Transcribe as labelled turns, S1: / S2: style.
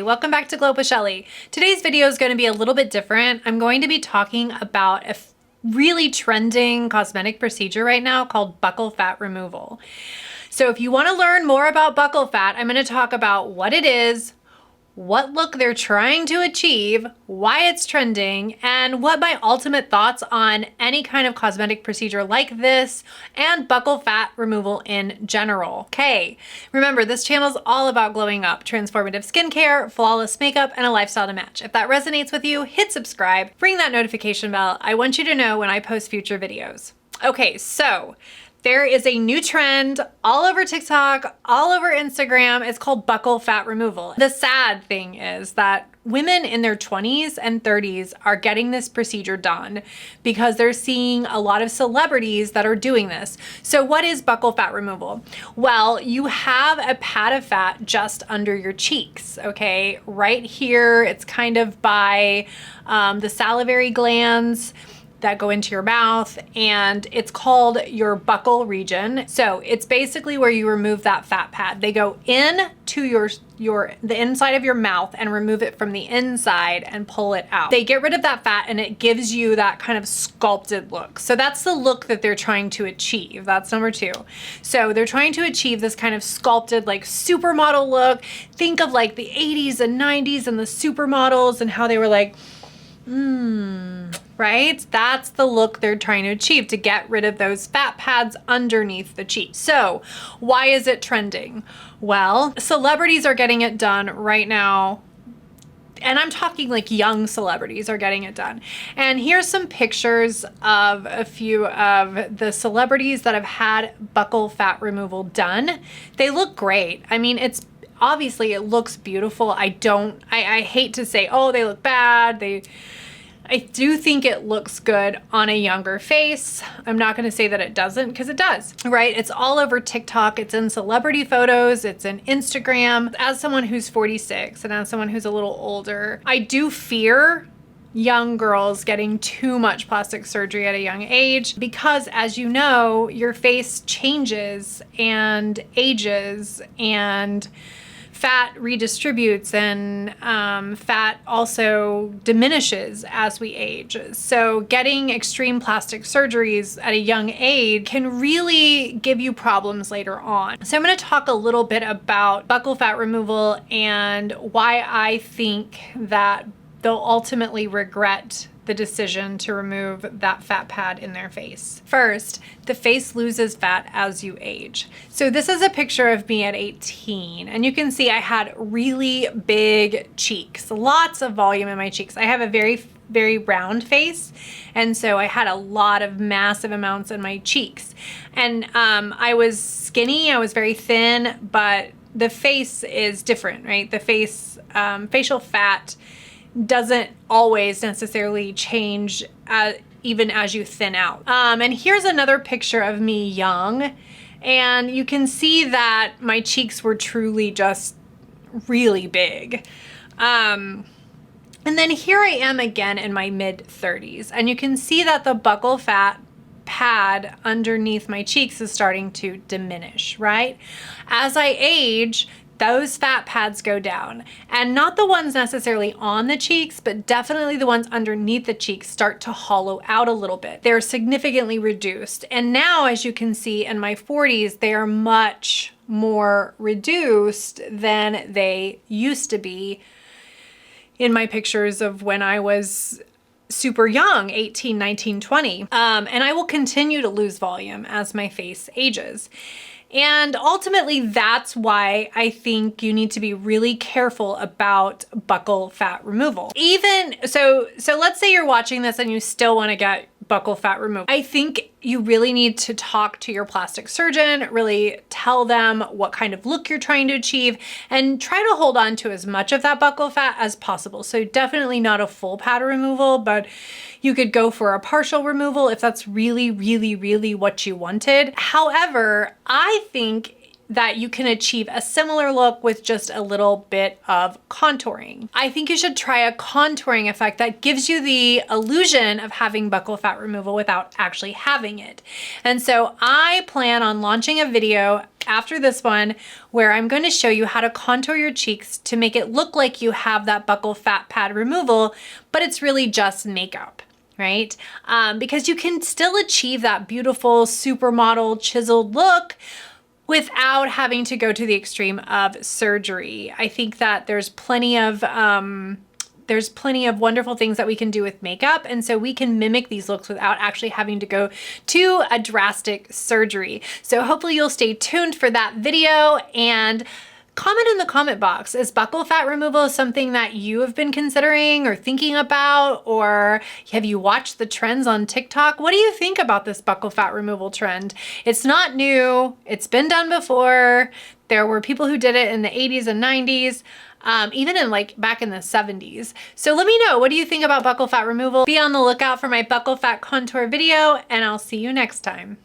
S1: welcome back to Glow with Shelly. Today's video is going to be a little bit different. I'm going to be talking about a really trending cosmetic procedure right now called buccal fat removal. So if you want to learn more about buccal fat, I'm going to talk about what it is, what look they're trying to achieve, why it's trending, and what my ultimate thoughts on any kind of cosmetic procedure like this and buccal fat removal in general. Okay, remember this channel is all about glowing up, transformative skincare, flawless makeup, and a lifestyle to match. If that resonates with you, hit subscribe, ring that notification bell. I want you to know when I post future videos. Okay, so there is a new trend all over TikTok, all over Instagram. It's called buccal fat removal. The sad thing is that women in their 20s and 30s are getting this procedure done because they're seeing a lot of celebrities that are doing this. So what is buccal fat removal? Well, you have a pad of fat just under your cheeks, okay? Right here, it's kind of by the salivary glands that go into your mouth, and it's called your buccal region. So it's basically where you remove that fat pad. They go in to the inside of your mouth and remove it from the inside and pull it out. They get rid of that fat and it gives you that kind of sculpted look. So that's the look that they're trying to achieve. That's number two. So they're trying to achieve this kind of sculpted, like supermodel look. Think of like the 80s and 90s and the supermodels and how they were like, right? That's the look they're trying to achieve, to get rid of those fat pads underneath the cheek. So why is it trending? Well, celebrities are getting it done right now. And I'm talking like young celebrities are getting it done. And here's some pictures of a few of the celebrities that have had buccal fat removal done. They look great. I mean, obviously it looks beautiful. I hate to say, oh, they look bad. I do think it looks good on a younger face. I'm not gonna say that it doesn't, because it does, right? It's all over TikTok, it's in celebrity photos, it's in Instagram. As someone who's 46 and as someone who's a little older, I do fear young girls getting too much plastic surgery at a young age, because as you know, your face changes and ages and fat redistributes and fat also diminishes as we age. So getting extreme plastic surgeries at a young age can really give you problems later on. So I'm going to talk a little bit about buccal fat removal and why I think that they'll ultimately regret the decision to remove that fat pad in their face. First, the face loses fat as you age. So this is a picture of me at 18, and you can see I had really big cheeks, lots of volume in my cheeks. I have a very round face, and so I had a lot of massive amounts in my cheeks. And I was skinny, I was very thin, but the face is different, right? The face, facial fat doesn't always necessarily change even as you thin out. And here's another picture of me young, and you can see that my cheeks were truly just really big. And then here I am again in my mid-30s, and you can see that the buccal fat pad underneath my cheeks is starting to diminish, right? As I age, those fat pads go down, and not the ones necessarily on the cheeks, but definitely the ones underneath the cheeks start to hollow out a little bit. They're significantly reduced. And now, as you can see in my 40s, they are much more reduced than they used to be in my pictures of when I was super young, 18, 19, 20. And I will continue to lose volume as my face ages. And ultimately, that's why I think you need to be really careful about buccal fat removal. So let's say you're watching this and you still want to get buccal fat removal. I think you really need to talk to your plastic surgeon, really tell them what kind of look you're trying to achieve, and try to hold on to as much of that buccal fat as possible. So definitely not a full pad removal, but you could go for a partial removal if that's really, really, really what you wanted. However, I think that you can achieve a similar look with just a little bit of contouring. I think you should try a contouring effect that gives you the illusion of having buccal fat removal without actually having it. And so I plan on launching a video after this one where I'm going to show you how to contour your cheeks to make it look like you have that buccal fat pad removal, but it's really just makeup, right? Because you can still achieve that beautiful supermodel chiseled look without having to go to the extreme of surgery. I think that there's plenty of wonderful things that we can do with makeup. And so we can mimic these looks without actually having to go to a drastic surgery. So hopefully you'll stay tuned for that video and comment in the comment box. Is buccal fat removal something that you have been considering or thinking about? Or have you watched the trends on TikTok? What do you think about this buccal fat removal trend? It's not new. It's been done before. There were people who did it in the 80s and 90s. Even in back in the 70s. So let me know, what do you think about buccal fat removal? Be on the lookout for my buccal fat contour video, and I'll see you next time.